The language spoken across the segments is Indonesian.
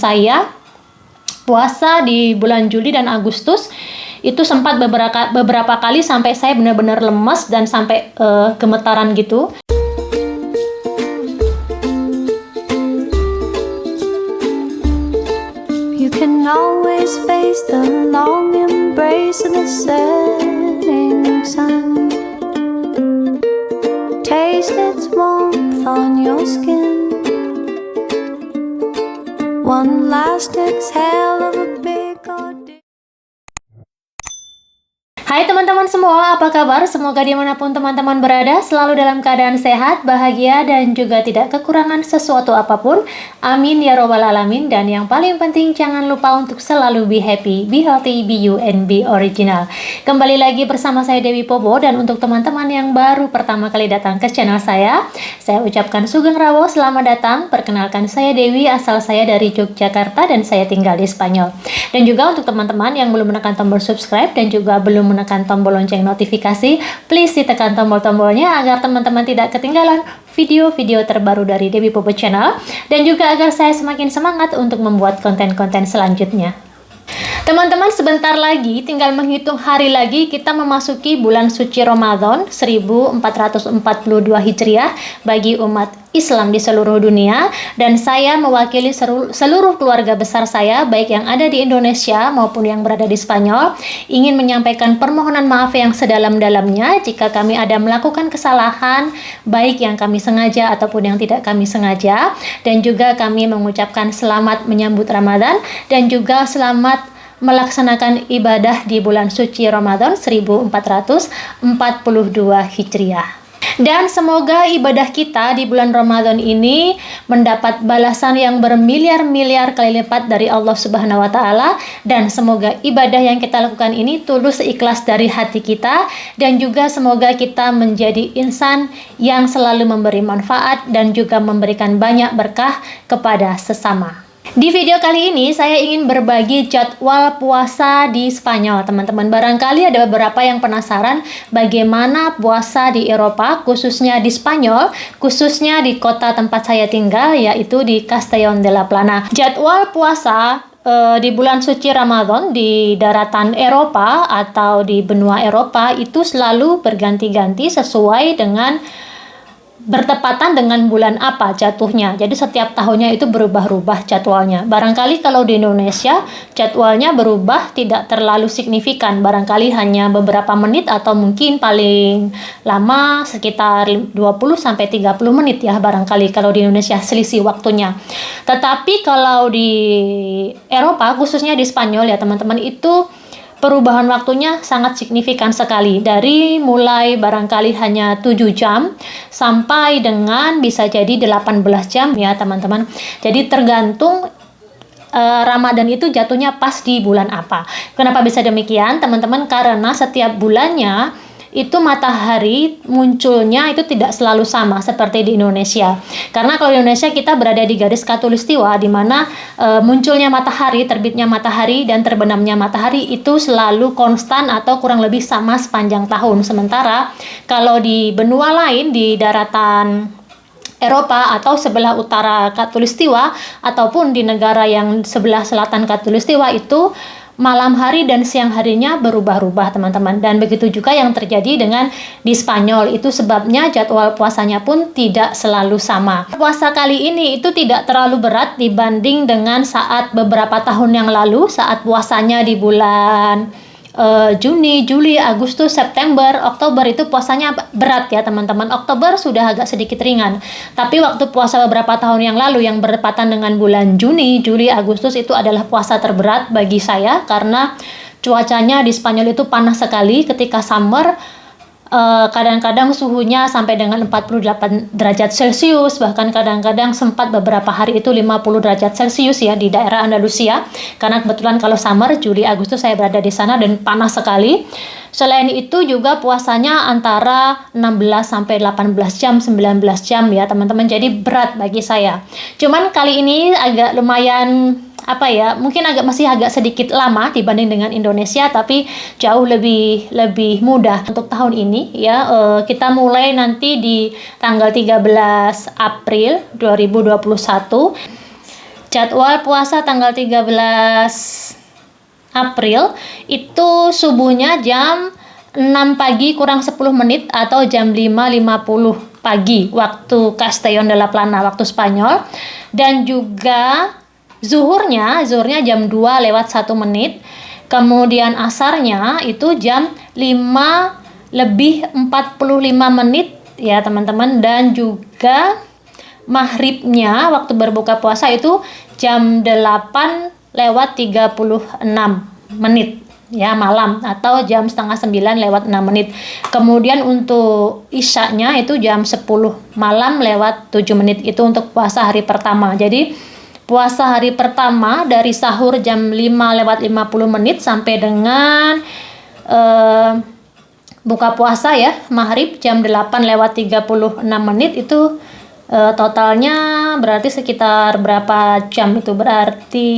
Saya puasa di bulan Juli dan Agustus itu sempat beberapa kali sampai saya benar-benar lemes dan sampai gemetaran gitu. You can always face the long embrace of the setting sun. Taste its warmth on your skin. One last exhale of a big ordeal. Hai teman-teman semua, apa kabar? Semoga dimanapun teman-teman berada selalu dalam keadaan sehat, bahagia, dan juga tidak kekurangan sesuatu apapun. Amin ya robbal alamin. Dan yang paling penting, jangan lupa untuk selalu be happy, be healthy, be you, and be original. Kembali lagi bersama saya Dewi Pobo. Dan untuk teman-teman yang baru pertama kali datang ke channel saya ucapkan Sugeng Rawo, selamat datang. Perkenalkan, saya Dewi, asal saya dari Yogyakarta dan saya tinggal di Spanyol. Dan juga untuk teman-teman yang belum menekan tombol subscribe dan juga belum menekan tombol lonceng notifikasi, please ditekan tombol-tombolnya agar teman-teman tidak ketinggalan video-video terbaru dari Dewi Pobo Channel, dan juga agar saya semakin semangat untuk membuat konten-konten selanjutnya. Teman-teman, sebentar lagi, tinggal menghitung hari lagi kita memasuki bulan suci Ramadan 1442 Hijriah bagi umat Islam di seluruh dunia, dan saya mewakili seluruh keluarga besar saya, baik yang ada di Indonesia maupun yang berada di Spanyol, ingin menyampaikan permohonan maaf yang sedalam-dalamnya jika kami ada melakukan kesalahan, baik yang kami sengaja ataupun yang tidak kami sengaja, dan juga kami mengucapkan selamat menyambut Ramadan dan juga selamat melaksanakan ibadah di bulan suci Ramadan 1442 Hijriah. Dan semoga ibadah kita di bulan Ramadan ini mendapat balasan yang bermiliar-miliar kali lipat dari Allah Subhanahu wa Ta'ala, dan semoga ibadah yang kita lakukan ini tulus ikhlas dari hati kita, dan juga semoga kita menjadi insan yang selalu memberi manfaat dan juga memberikan banyak berkah kepada sesama. Di video kali ini saya ingin berbagi jadwal puasa di Spanyol, teman-teman. Barangkali ada beberapa yang penasaran bagaimana puasa di Eropa, khususnya di Spanyol, khususnya di kota tempat saya tinggal, yaitu di Castellón de la Plana. Jadwal puasa di bulan suci Ramadan di daratan Eropa atau di benua Eropa itu selalu berganti-ganti sesuai dengan bertepatan dengan bulan apa jatuhnya. Jadi setiap tahunnya itu berubah-ubah jadwalnya. Barangkali kalau di Indonesia jadwalnya berubah tidak terlalu signifikan. Barangkali hanya beberapa menit atau mungkin paling lama sekitar 20-30 menit ya barangkali kalau di Indonesia selisih waktunya. Tetapi kalau di Eropa, khususnya di Spanyol ya teman-teman, itu perubahan waktunya sangat signifikan sekali. Dari mulai barangkali hanya 7 jam sampai dengan bisa jadi 18 jam ya teman-teman. Jadi tergantung Ramadan itu jatuhnya pas di bulan apa. Kenapa bisa demikian teman-teman? Karena setiap bulannya itu matahari munculnya itu tidak selalu sama seperti di Indonesia. Karena kalau di Indonesia kita berada di garis khatulistiwa, di mana munculnya matahari, terbitnya matahari, dan terbenamnya matahari itu selalu konstan atau kurang lebih sama sepanjang tahun. Sementara kalau di benua lain, di daratan Eropa atau sebelah utara khatulistiwa ataupun di negara yang sebelah selatan khatulistiwa itu malam hari dan siang harinya berubah-ubah teman-teman. Dan begitu juga yang terjadi dengan di Spanyol. Itu sebabnya jadwal puasanya pun tidak selalu sama. Puasa kali ini itu tidak terlalu berat dibanding dengan saat beberapa tahun yang lalu, saat puasanya di bulan Juni, Juli, Agustus, September, Oktober itu puasanya berat ya teman-teman. Oktober sudah agak sedikit ringan. Tapi waktu puasa beberapa tahun yang lalu yang bertepatan dengan bulan Juni, Juli, Agustus itu adalah puasa terberat bagi saya karena cuacanya di Spanyol itu panas sekali ketika summer. Kadang-kadang suhunya sampai dengan 48 derajat Celcius, bahkan kadang-kadang sempat beberapa hari itu 50 derajat Celcius ya di daerah Andalusia. Karena kebetulan kalau summer, Juli, Agustus saya berada di sana dan panas sekali. Selain itu juga puasanya antara 16 sampai 18 jam, 19 jam ya teman-teman. Jadi berat bagi saya. Cuman kali ini agak lumayan mungkin masih agak sedikit lama dibanding dengan Indonesia, tapi jauh lebih mudah untuk tahun ini ya. Kita mulai nanti di tanggal 13 April 2021. Jadwal puasa tanggal 13 April itu subuhnya jam 6 pagi kurang 10 menit atau jam 5.50 pagi waktu Castellón de la Plana, waktu Spanyol. Dan juga zuhurnya jam 2 lewat 1 menit. Kemudian asarnya itu jam 5 lebih 45 menit ya teman-teman. Dan juga maghribnya waktu berbuka puasa itu jam 8 lewat 36 menit ya malam, atau jam setengah 9 lewat 6 menit. Kemudian untuk isyaknya itu jam 10 malam lewat 7 menit. Itu untuk puasa hari pertama. Jadi puasa hari pertama dari sahur jam 5 lewat 50 menit sampai dengan buka puasa ya maghrib jam 8 lewat 36 menit itu totalnya berarti sekitar berapa jam itu? Berarti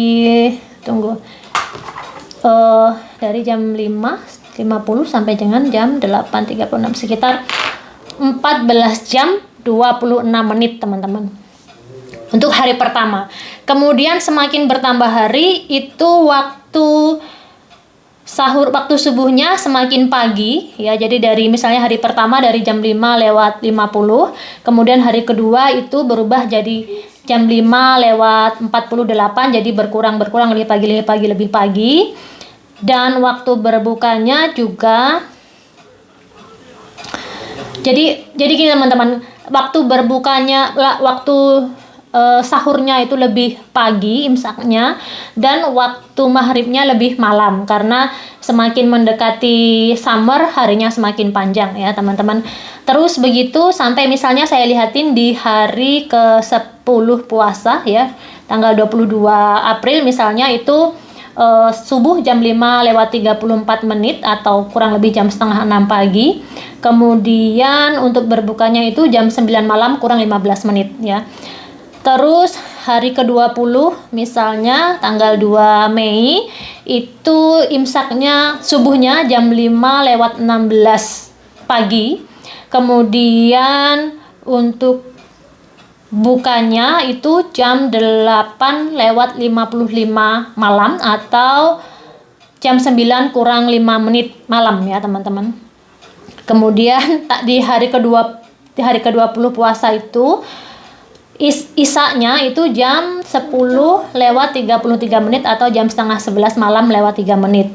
dari jam 5.50 sampai dengan jam 8.36 sekitar 14 jam 26 menit teman-teman untuk hari pertama. Kemudian semakin bertambah hari itu waktu sahur, waktu subuhnya semakin pagi ya. Jadi dari misalnya hari pertama dari jam 5 lewat 50, kemudian hari kedua itu berubah jadi jam 5 lewat 48, jadi berkurang lebih pagi. Dan waktu berbukanya juga jadi gini teman-teman, waktu berbukanya waktu sahurnya itu lebih pagi imsaknya, dan waktu maghribnya lebih malam karena semakin mendekati summer harinya semakin panjang ya teman-teman. Terus begitu sampai misalnya saya lihatin di hari ke-10 puasa ya tanggal 22 April misalnya itu subuh jam 5 lewat 34 menit atau kurang lebih jam setengah 6 pagi. Kemudian untuk berbukanya itu jam 9 malam kurang 15 menit ya. Terus hari ke-20 misalnya tanggal 2 Mei itu imsaknya subuhnya jam 5 lewat 16 pagi. Kemudian untuk bukanya itu jam 8 lewat 55 malam atau jam 9 kurang 5 menit malam ya teman-teman. Kemudian di hari ke-20 puasa itu isaknya itu jam 10 lewat 33 menit atau jam setengah 11 malam lewat 3 menit.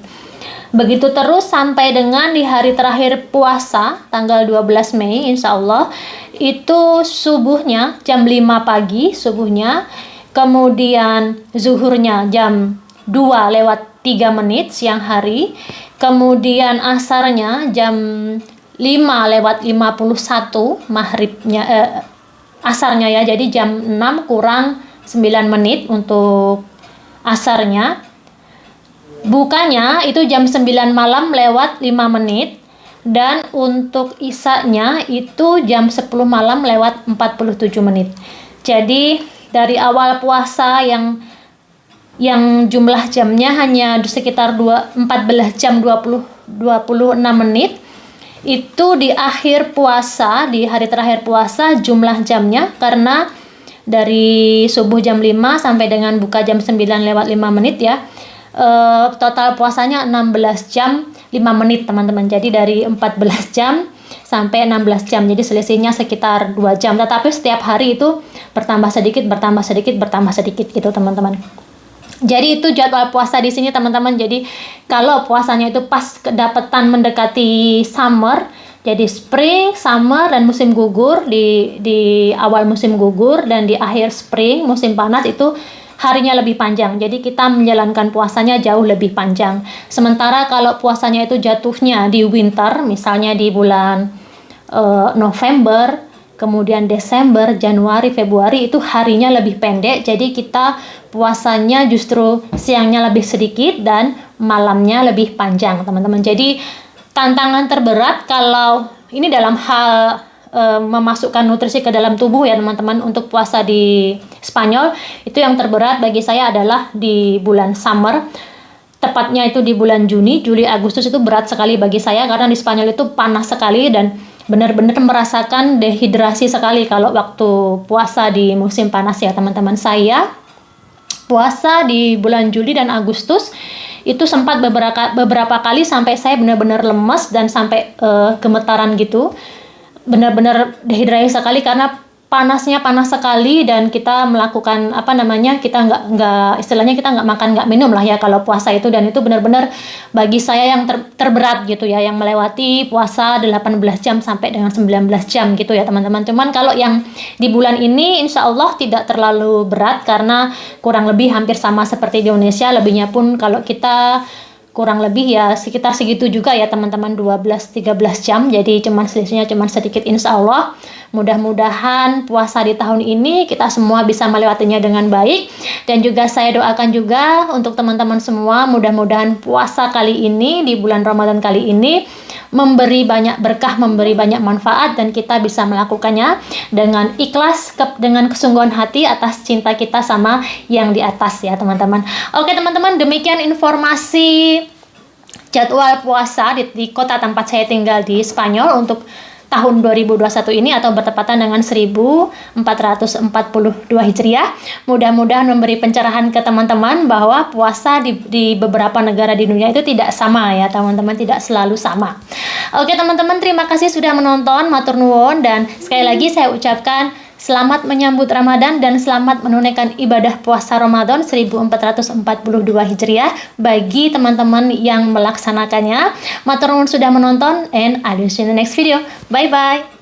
Begitu terus sampai dengan di hari terakhir puasa tanggal 12 Mei insya Allah itu subuhnya jam 5 pagi subuhnya, kemudian zuhurnya jam 2 lewat 3 menit siang hari, kemudian asarnya jam 5 lewat 51 maghribnya asarnya ya, jadi jam 6 kurang 9 menit untuk asarnya. Bukanya itu jam 9 malam lewat 5 menit. Dan untuk isaknya itu jam 10 malam lewat 47 menit. Jadi dari awal puasa yang jumlah jamnya hanya sekitar 14 jam 26 menit, itu di akhir puasa, di hari terakhir puasa jumlah jamnya karena dari subuh jam 5 sampai dengan buka jam 9 lewat 5 menit ya. Total puasanya 16 jam 5 menit teman-teman. Jadi dari 14 jam sampai 16 jam. Jadi selisihnya sekitar 2 jam. Tetapi setiap hari itu bertambah sedikit gitu teman-teman. Jadi itu jadwal puasa di sini teman-teman. Jadi kalau puasanya itu pas kedapatan mendekati summer, jadi spring, summer dan musim gugur, di awal musim gugur dan di akhir spring musim panas itu harinya lebih panjang. Jadi kita menjalankan puasanya jauh lebih panjang. Sementara kalau puasanya itu jatuhnya di winter, misalnya di bulan November, kemudian Desember, Januari, Februari itu harinya lebih pendek. Jadi kita puasanya justru siangnya lebih sedikit dan malamnya lebih panjang, teman-teman. Jadi tantangan terberat kalau ini dalam hal memasukkan nutrisi ke dalam tubuh ya teman-teman, untuk puasa di Spanyol itu yang terberat bagi saya adalah di bulan summer, tepatnya itu di bulan Juli, Agustus itu berat sekali bagi saya karena di Spanyol itu panas sekali dan benar-benar merasakan dehidrasi sekali kalau waktu puasa di musim panas ya teman-teman. Saya puasa di bulan Juli dan Agustus itu sempat beberapa kali sampai saya benar-benar lemes dan sampai gemetaran gitu, benar-benar dehidrasi sekali karena panasnya panas sekali, dan kita melakukan kita nggak istilahnya kita nggak makan nggak minum lah ya kalau puasa itu, dan itu benar-benar bagi saya yang terberat gitu ya, yang melewati puasa 18 jam sampai dengan 19 jam gitu ya teman-teman. Cuman kalau yang di bulan ini insya Allah tidak terlalu berat karena kurang lebih hampir sama seperti di Indonesia, lebihnya pun kalau kita kurang lebih ya sekitar segitu juga ya teman-teman, 12-13 jam, jadi selisihnya cuman sedikit. Insya Allah mudah-mudahan puasa di tahun ini kita semua bisa melewatinya dengan baik, dan juga saya doakan juga untuk teman-teman semua, mudah-mudahan puasa kali ini di bulan Ramadan kali ini memberi banyak berkah, memberi banyak manfaat, dan kita bisa melakukannya dengan ikhlas, dengan kesungguhan hati atas cinta kita sama yang di atas ya teman-teman. Oke teman-teman, demikian informasi jadwal puasa di kota tempat saya tinggal di Spanyol untuk tahun 2021 ini, atau bertepatan dengan 1442 Hijriah. Mudah-mudahan memberi pencerahan ke teman-teman bahwa puasa di beberapa negara di dunia itu tidak sama ya teman-teman, tidak selalu sama. Oke teman-teman, terima kasih sudah menonton, matur nuwun, dan sekali lagi saya ucapkan selamat menyambut Ramadan dan selamat menunaikan ibadah puasa Ramadan 1442 Hijriah bagi teman-teman yang melaksanakannya. Matur nuwun sudah menonton, and I'll see you in the next video. Bye bye.